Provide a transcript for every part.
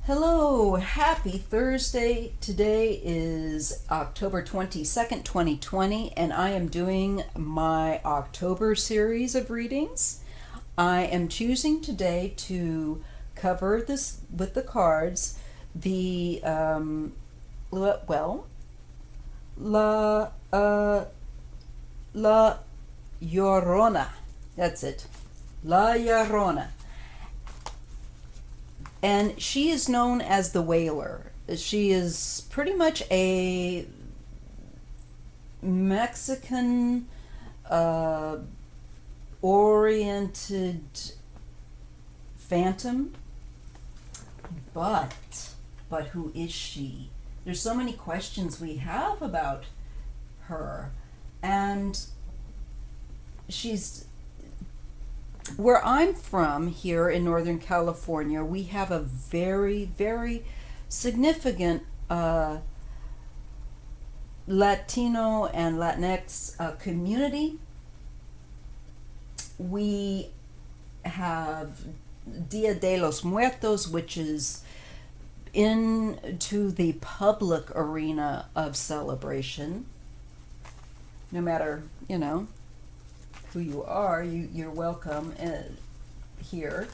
Hello, happy Thursday. Today is October 22nd, 2020, and I am doing my October series of readings. I am choosing today to cover this with the cards the, well, La, La Llorona. That's it. La Llorona. And she is known as the Wailer. She is pretty much a Mexican oriented phantom, but who is she? There's so many questions we have about her, and she's where I'm from here in Northern California. We have a very, very significant Latino and Latinx community. We have Dia de los Muertos, which is into the public arena of celebration. No matter, who you are, you're welcome here.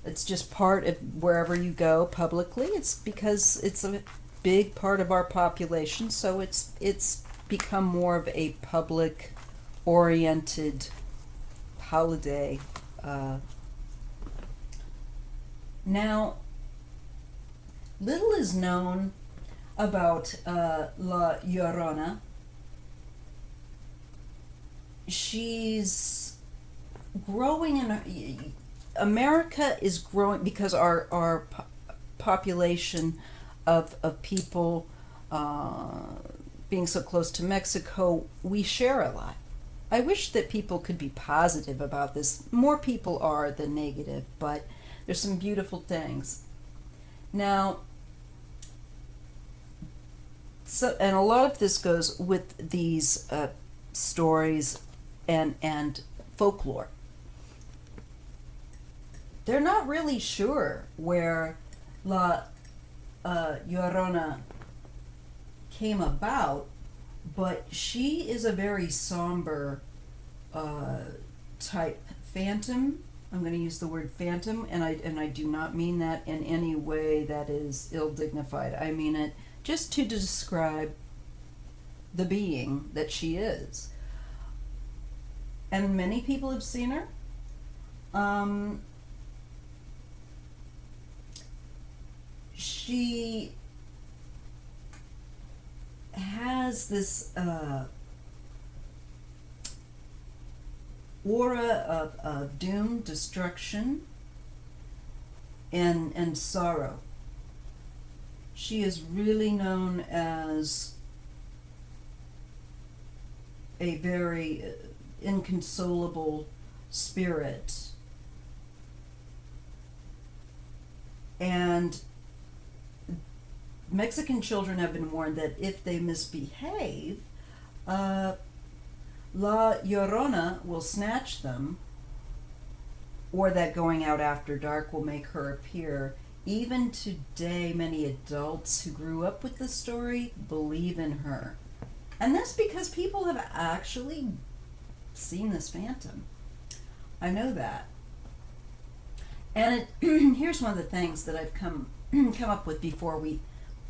It's just part of wherever you go publicly. It's because it's a big part of our population, so it's become more of a public oriented holiday. Now, little is known about La Llorona. She's growing in America is growing because our population of people being so close to Mexico, we share a lot. I wish that people could be positive about this. More people are than negative, but there's some beautiful things. Now, and a lot of this goes with these stories and folklore. They're not really sure where La Llorona came about, but she is a very somber type phantom. I'm going to use the word phantom, and I do not mean that in any way that is ill-dignified. I mean it just to describe the being that she is. And many people have seen her. She has this aura of doom, destruction, and sorrow. She is really known as a very inconsolable spirit. And Mexican children have been warned that if they misbehave, La Llorona will snatch them, or that going out after dark will make her appear. Even today, many adults who grew up with the story believe in her. And that's because people have actually seen this phantom. I know that. And here's one of the things that I've come up with before we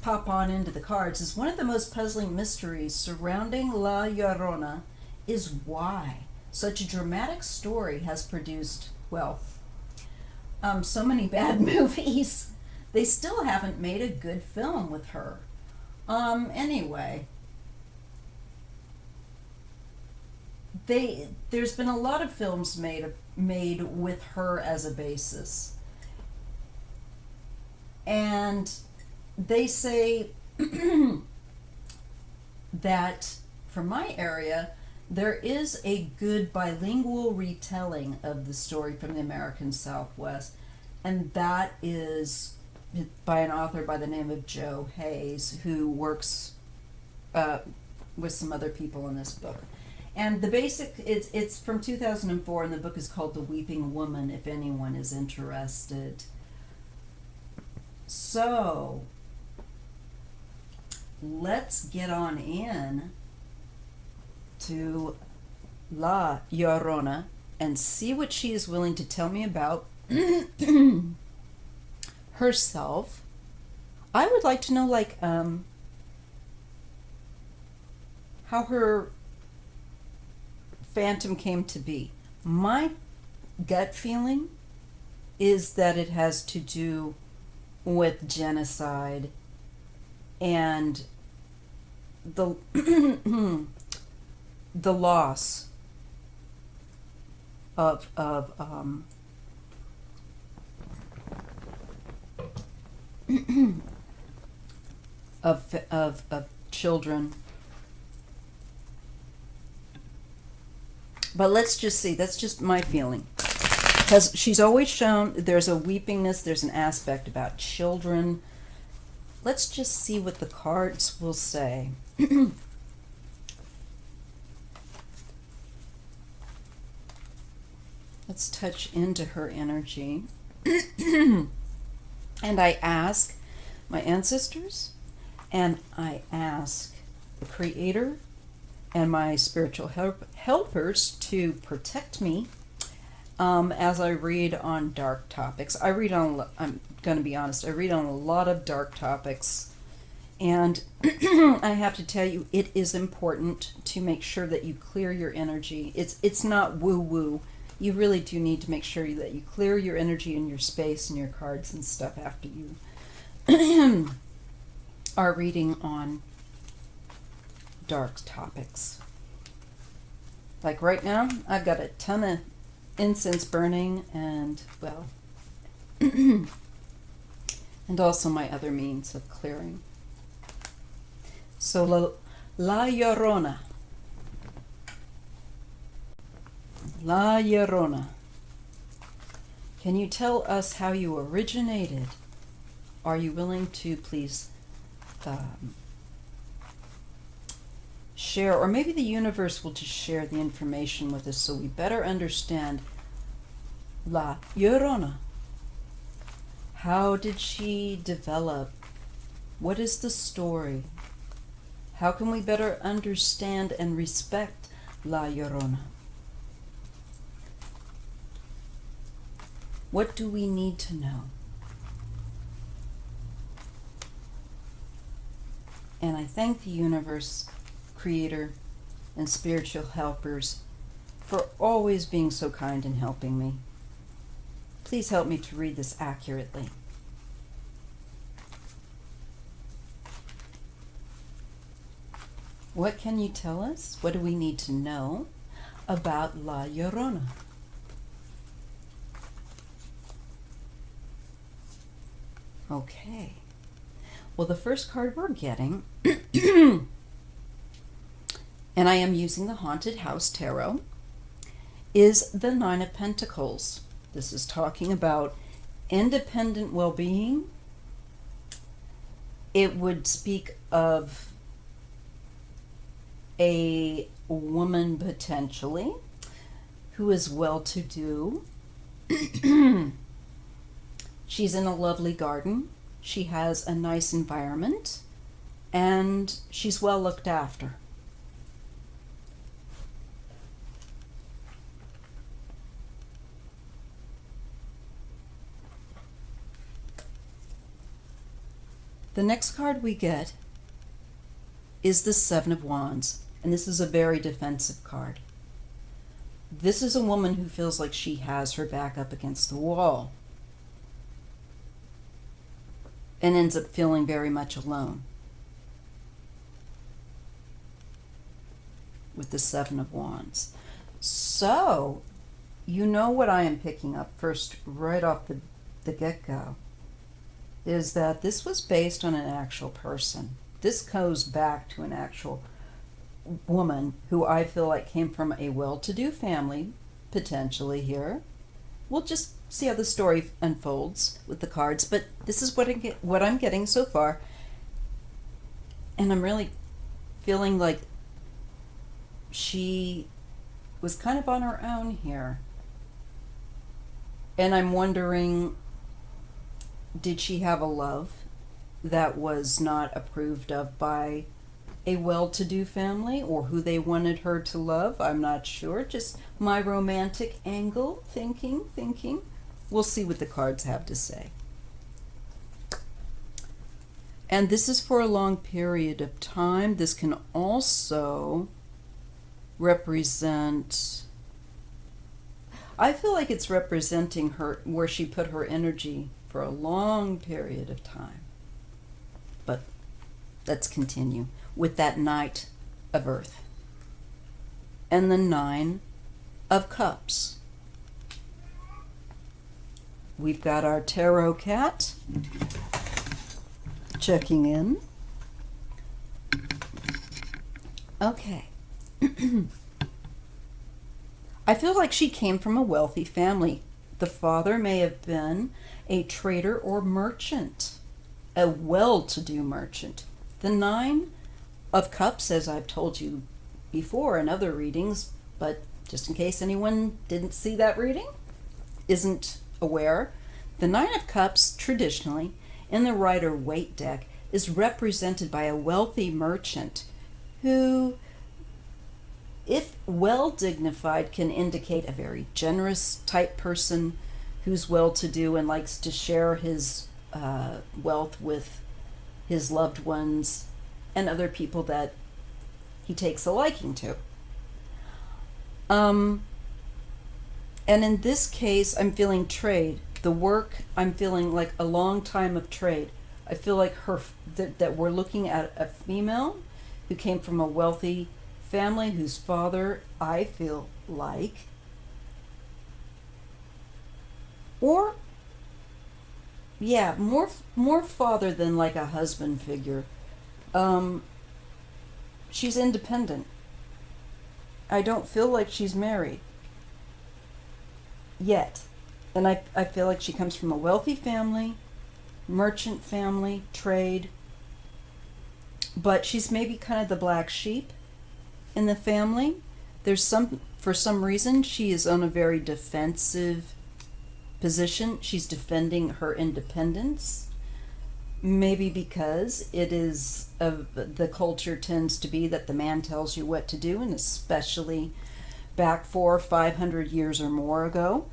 pop on into the cards is one of the most puzzling mysteries surrounding La Llorona is why such a dramatic story has produced, so many bad movies. They still haven't made a good film with her. Anyway, there's been a lot of films made with her as a basis, and they say that from my area there is a good bilingual retelling of the story from the American Southwest, and that is by an author by the name of Joe Hayes, who works with some other people in this book. And the basic, it's from 2004, and the book is called The Weeping Woman, if anyone is interested. So let's get on in to La Llorona and see what she is willing to tell me about herself. I would like to know, like, how her phantom came to be. My gut feeling is that it has to do with genocide and the the loss of of children. But let's just see. That's just my feeling. Because she's always shown there's a weepingness, there's an aspect about children. Let's just see what the cards will say. Let's touch into her energy. And I ask my ancestors, and I ask the Creator and my spiritual helpers to protect me as I read on dark topics. I'm going to be honest, I read on a lot of dark topics. And I have to tell you, it is important to make sure that you clear your energy. It's not woo-woo. You really do need to make sure that you clear your energy and your space and your cards and stuff after you are reading on dark topics. Like right now, I've got a ton of incense burning and, well, and also my other means of clearing. So La Llorona. La Llorona. Can you tell us how you originated? Are you willing to please share, or maybe the universe will just share the information with us so we better understand La Llorona. How did she develop? What is the story? How can we better understand and respect La Llorona? What do we need to know? And I thank the universe, Creator, and spiritual helpers for always being so kind and helping me. Please help me to read this accurately. What can you tell us? What do we need to know about La Llorona? Okay. Well, the first card we're getting, and I am using the Haunted House Tarot, is the Nine of Pentacles. This is talking about independent well-being. It would speak of a woman potentially who is well-to-do. She's in a lovely garden. She has a nice environment, and she's well looked after. The next card we get is the Seven of Wands, and this is a very defensive card. This is a woman who feels like she has her back up against the wall and ends up feeling very much alone with the Seven of Wands. So, you know what I am picking up first, right off the get-go, is that this was based on an actual person. This goes back to an actual woman who I feel like came from a well-to-do family, potentially here. We'll just see how the story unfolds with the cards, but this is what I'm getting so far. And I'm really feeling like she was kind of on her own here. And I'm wondering, Did she have a love that was not approved of by a well-to-do family or who they wanted her to love? I'm not sure. Just my romantic angle, thinking. We'll see what the cards have to say. And this is for a long period of time. This can also represent, I feel like it's representing her, where she put her energy for a long period of time. But let's continue with that Knight of Earth and the Nine of Cups. We've got our tarot cat checking in. Okay. I feel like she came from a wealthy family. The father may have been a trader or merchant, a well-to-do merchant. The Nine of Cups, as I've told you before in other readings, but just in case anyone didn't see that reading, isn't aware, the Nine of Cups traditionally in the Rider-Waite deck is represented by a wealthy merchant who, if well dignified, can indicate a very generous type person who's well-to-do and likes to share his wealth with his loved ones and other people that he takes a liking to. And in this case, I'm feeling trade. The work, I'm feeling like a long time of trade. I feel like that we're looking at a female who came from a wealthy family whose father, I feel like, or yeah, more father than like a husband figure. She's independent. I don't feel like she's married yet. And I feel like she comes from a wealthy family, merchant family, trade, but she's maybe kind of the black sheep in the family. For some reason, she is on a very defensive position. She's defending her independence. Maybe because it is, the culture tends to be that the man tells you what to do, and especially back 400 or 500 years or more ago.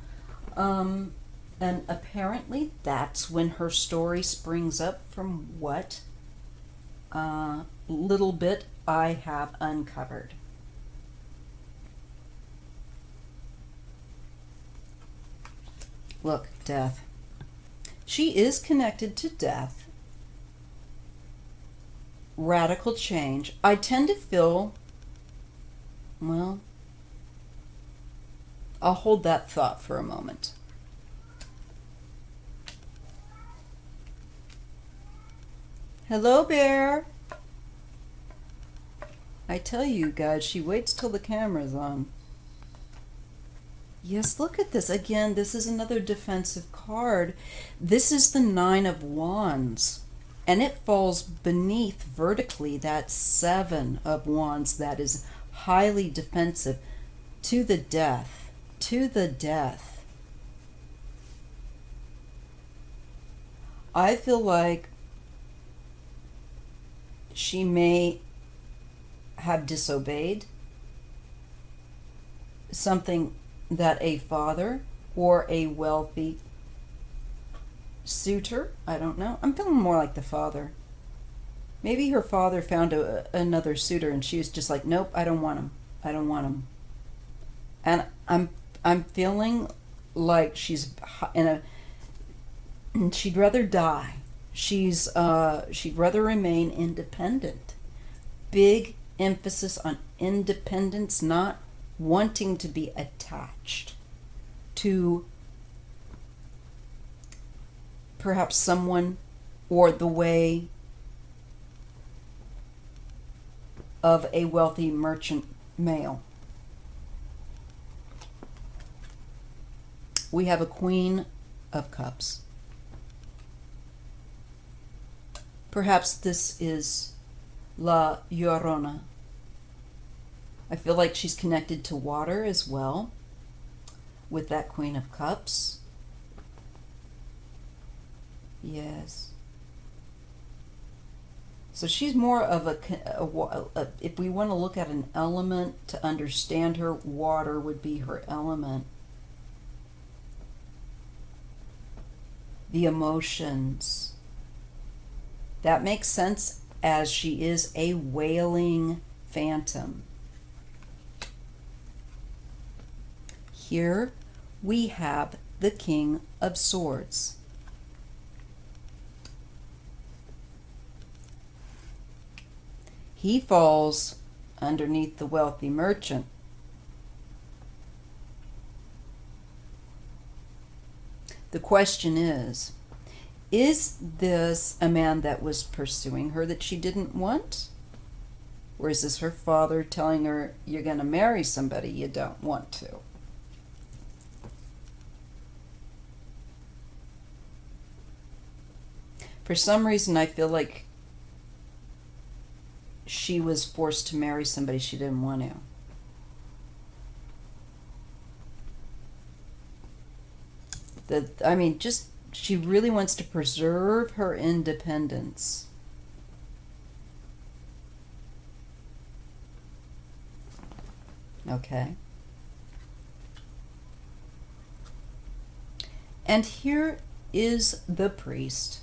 And apparently that's when her story springs up, from what little bit I have uncovered. Look, death. She is connected to death. Radical change. I tend to feel, well, I'll hold that thought for a moment. Hello, Bear. I tell you guys, she waits till the camera's on. Yes, look at this. Again, this is another defensive card. This is the Nine of Wands, and it falls beneath vertically that Seven of Wands that is highly defensive. To the death. To the death. I feel like she may have disobeyed something that a father or a wealthy suitor, I don't know. I'm feeling more like the father. Maybe her father found another suitor and she was just like, nope, I don't want him. I don't want him. And I'm feeling like she's in a, she'd rather die. She'd rather remain independent. Big emphasis on independence, not wanting to be attached to perhaps someone or the way of a wealthy merchant male. We have a Queen of Cups. Perhaps this is La Llorona. I feel like she's connected to water as well with that Queen of Cups. Yes. So she's more of if we want to look at an element to understand her, water would be her element. The emotions. That makes sense as she is a wailing phantom. Here we have the King of Swords. He falls underneath the wealthy merchant. The question is this a man that was pursuing her that she didn't want? Or is this her father telling her, you're going to marry somebody you don't want to? For some reason, I feel like she was forced to marry somebody she didn't want to. Just she really wants to preserve her independence. Okay. And here is the priest.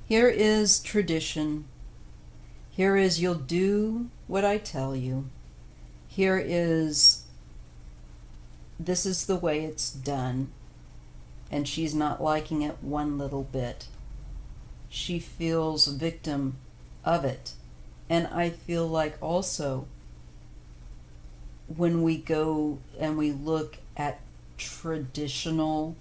Here is tradition. Here is you'll do what I tell you. Here is this is the way it's done. And she's not liking it one little bit. She feels victim of it. And I feel like also when we go and we look at traditional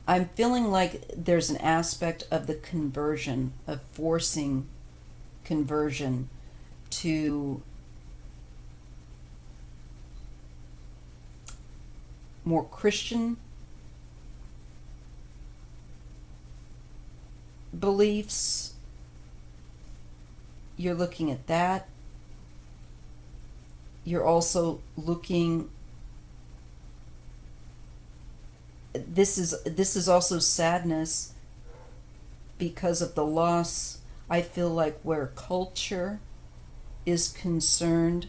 I'm feeling like there's an aspect of the conversion, of forcing conversion to more Christian beliefs. You're looking at that. You're also looking. This is also sadness because of the loss. I feel like where culture is concerned,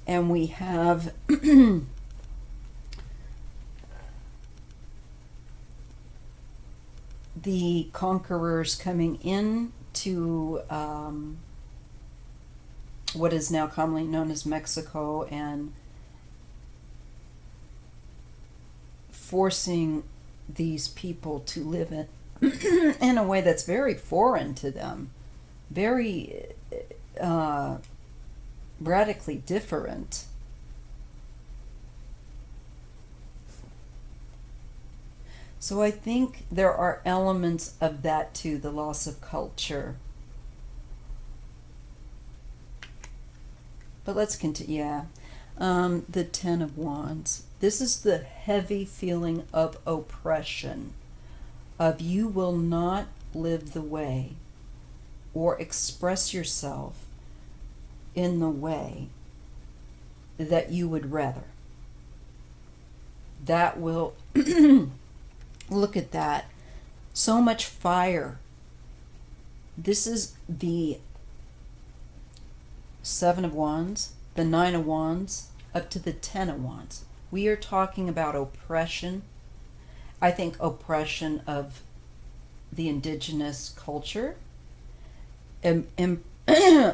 and we have the conquerors coming in to what is now commonly known as Mexico and forcing these people to live in a way that's very foreign to them, very radically different. So I think there are elements of that too, the loss of culture. But let's continue. Yeah. The Ten of Wands. This is the heavy feeling of oppression, of you will not live the way or express yourself in the way that you would rather. That will, look at that. So much fire. This is the Seven of Wands, the Nine of Wands, up to the Ten of Wands. We are talking about oppression. I think oppression of the indigenous culture,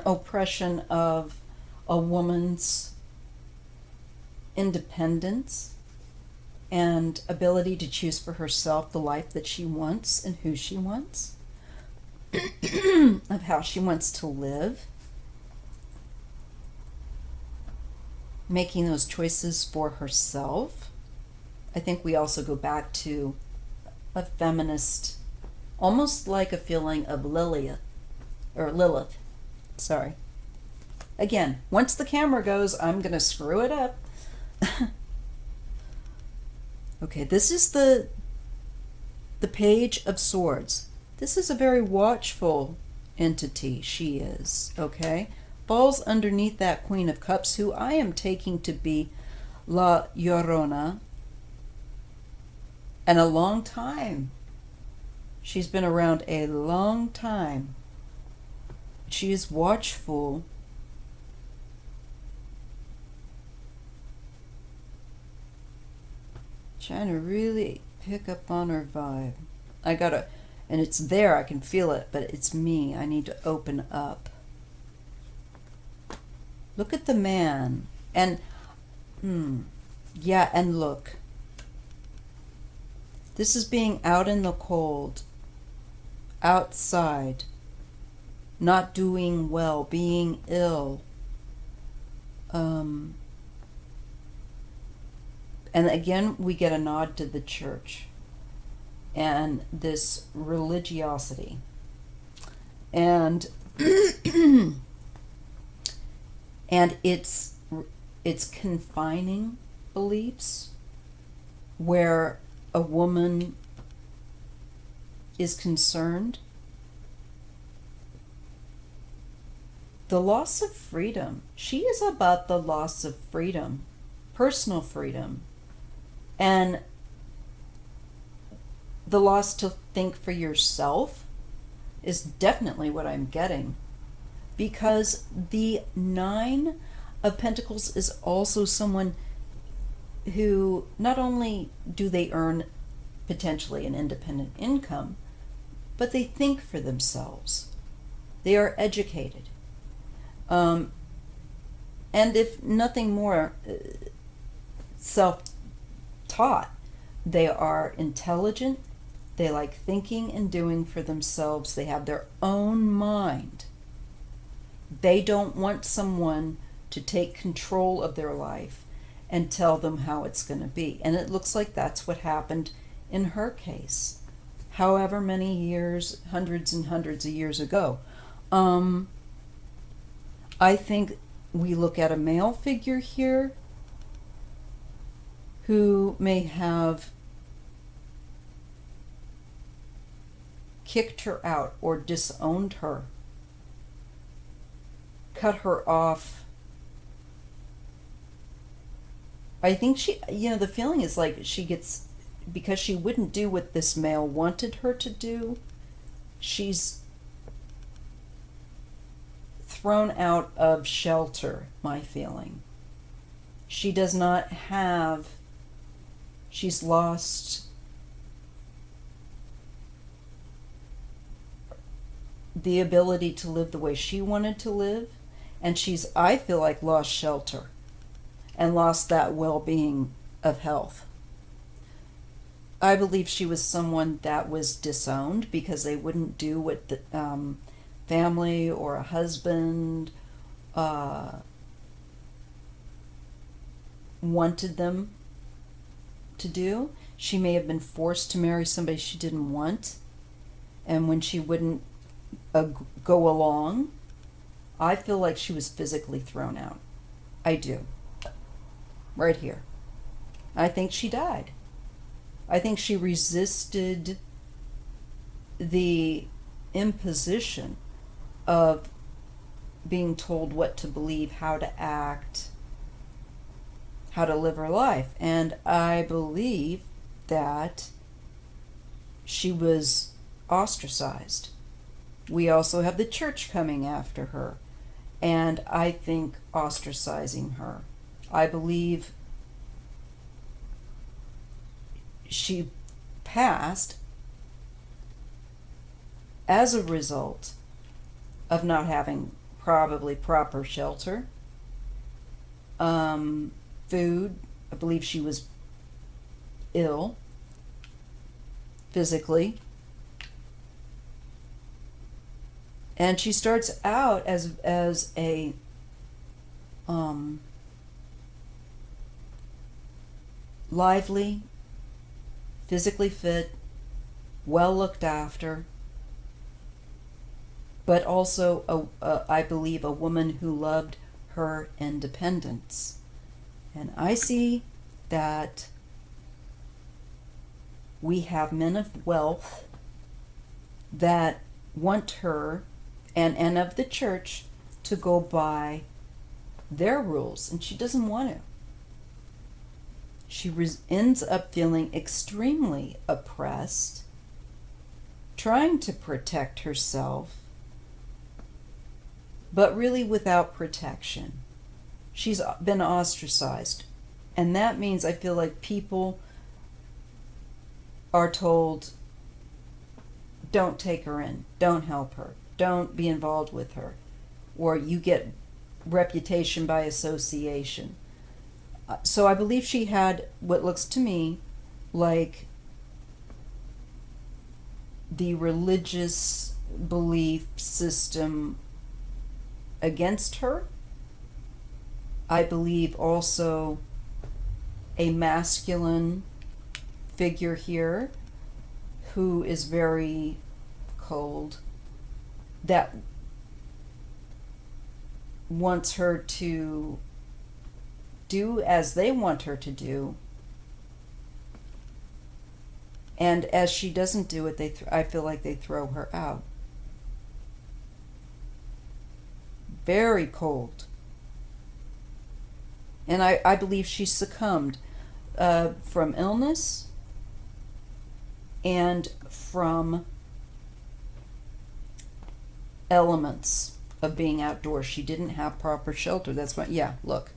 oppression of a woman's independence and ability to choose for herself the life that she wants and who she wants, of how she wants to live. Making those choices for herself. I think we also go back to a feminist, almost like a feeling of Lilith. Sorry. Again, once the camera goes, I'm going to screw it up. Okay, this is the Page of Swords. This is a very watchful entity, she is, okay? falls underneath that Queen of Cups, who I am taking to be La Llorona. And a long time. She's been around a long time. She is watchful. Trying to really pick up on her vibe. And it's there, I can feel it, but it's me. I need to open up. Look at the man. And, yeah, and look. This is being out in the cold, outside, not doing well, being ill. And again, we get a nod to the church and this religiosity. And and it's confining beliefs where a woman is concerned. The loss of freedom. She is about the loss of freedom, personal freedom, and the loss to think for yourself is definitely what I'm getting. Because the Nine of Pentacles is also someone who not only do they earn potentially an independent income, but they think for themselves. They are educated. And if nothing more, self-taught. They are intelligent. They like thinking and doing for themselves. They have their own mind. They don't want someone to take control of their life and tell them how it's going to be. And it looks like that's what happened in her case. However many years, hundreds and hundreds of years ago. I think we look at a male figure here who may have kicked her out or disowned her, cut her off. I think the feeling is like she gets, because she wouldn't do what this male wanted her to do, she's thrown out of shelter, my feeling. She does not have, she's lost the ability to live the way she wanted to live, and she's, I feel like, lost shelter and lost that well-being of health. I believe she was someone that was disowned because they wouldn't do what the family or a husband wanted them to do. She may have been forced to marry somebody she didn't want, and when she wouldn't go along, I feel like she was physically thrown out. I do. Right here. I think she died. I think she resisted the imposition of being told what to believe, how to act, how to live her life. And I believe that she was ostracized. We also have the church coming after her, and I think ostracizing her. I believe she passed as a result of not having probably proper shelter, food. I believe she was ill physically. And she starts out as a lively, physically fit, well looked after, but also I believe a woman who loved her independence. And I see that we have men of wealth that want her, and of the church, to go by their rules, and she doesn't want to. She ends up feeling extremely oppressed, trying to protect herself, but really without protection. She's been ostracized. And that means I feel like people are told, don't take her in, don't help her, don't be involved with her, or you get reputation by association. So I believe she had what looks to me like the religious belief system against her. I believe also a masculine figure here who is very cold, that wants her to do as they want her to do, and as she doesn't do it, I feel like they throw her out. Very cold. And I believe she succumbed from illness and from elements of being outdoors. She didn't have proper shelter. That's what, yeah, look.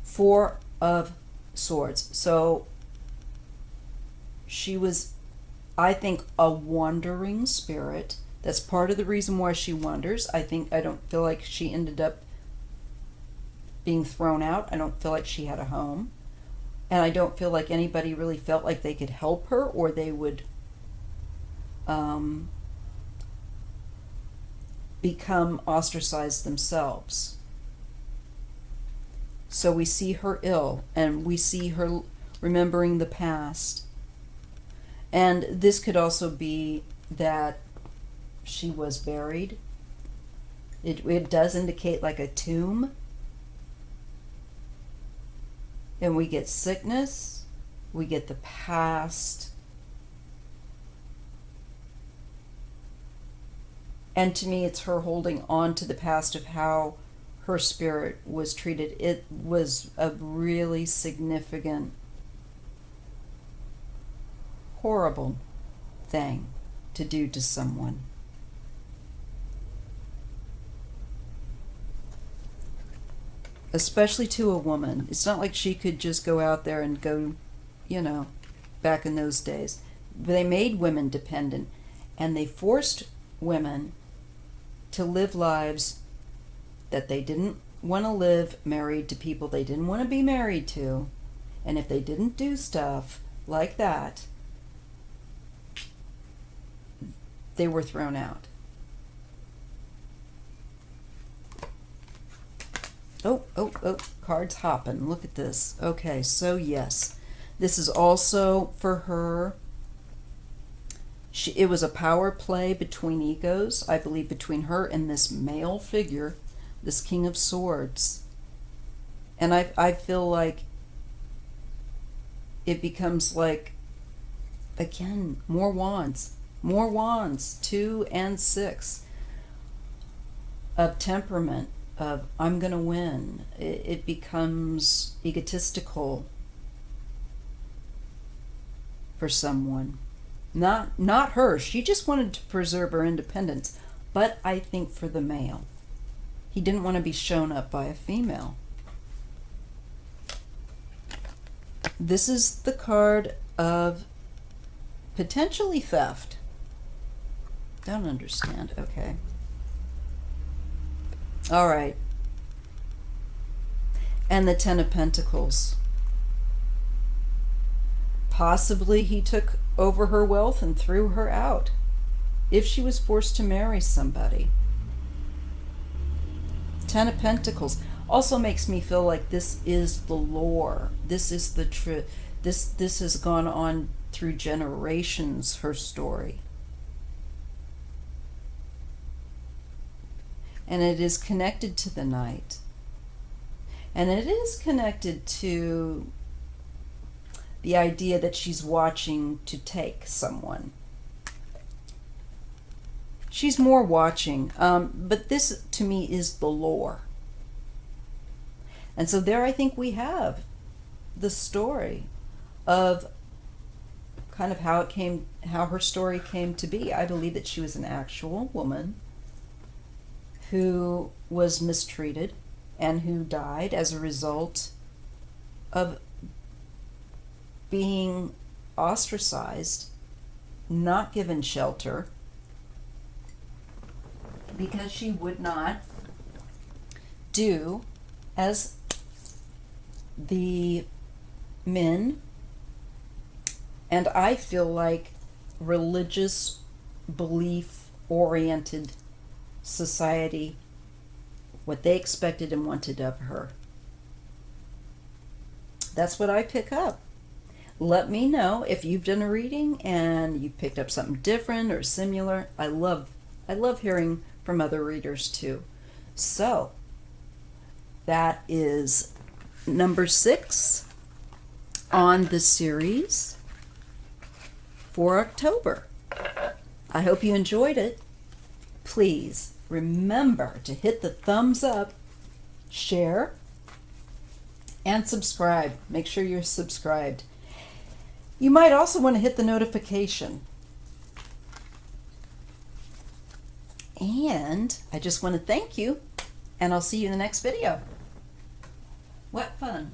4 of Swords. So she was, I think, a wandering spirit. That's part of the reason why she wanders. I don't feel like she ended up being thrown out. I don't feel like she had a home. And I don't feel like anybody really felt like they could help her, or they would become ostracized themselves. So we see her ill, and we see her remembering the past. And this could also be that she was buried. It does indicate like a tomb. And we get sickness, we get the past. And to me, it's her holding on to the past of how her spirit was treated. It was a really significant, horrible thing to do to someone. Especially to a woman. It's not like she could just go out there and go, back in those days. They made women dependent, and they forced women to live lives that they didn't want to live, married to people they didn't want to be married to. And if they didn't do stuff like that, they were thrown out. Oh, cards hopping. Look at this. Okay, so yes, this is also for her. It was a power play between egos, I believe, between her and this male figure, this King of Swords. And I feel like it becomes like, again, more wands, 2 and 6 of temperament, of I'm gonna win. It becomes egotistical for someone. Not her. She just wanted to preserve her independence. But I think for the male, he didn't want to be shown up by a female. This is the card of potentially theft. Don't understand. Okay. All right. And the 10 of Pentacles. Possibly he took over her wealth and threw her out if she was forced to marry somebody. 10 of Pentacles also makes me feel like this is the lore. This is the truth. This has gone on through generations, her story. And it is connected to the night. And it is connected to the idea that she's watching to take someone. she's more watching. But this, to me, is the lore. And so there I think we have the story of kind of how her story came to be. I believe that she was an actual woman who was mistreated and who died as a result of being ostracized, not given shelter, because she would not do as the men, and I feel like religious, belief oriented society, what they expected and wanted of her. That's what I pick up. Let me know if you've done a reading and you picked up something different or similar. I love hearing from other readers too. So that is number 6 on the series for October. I hope you enjoyed it. Please remember to hit the thumbs up, share, and subscribe. Make sure you're subscribed. You might also want to hit the notification. And I just want to thank you, and I'll see you in the next video. What fun!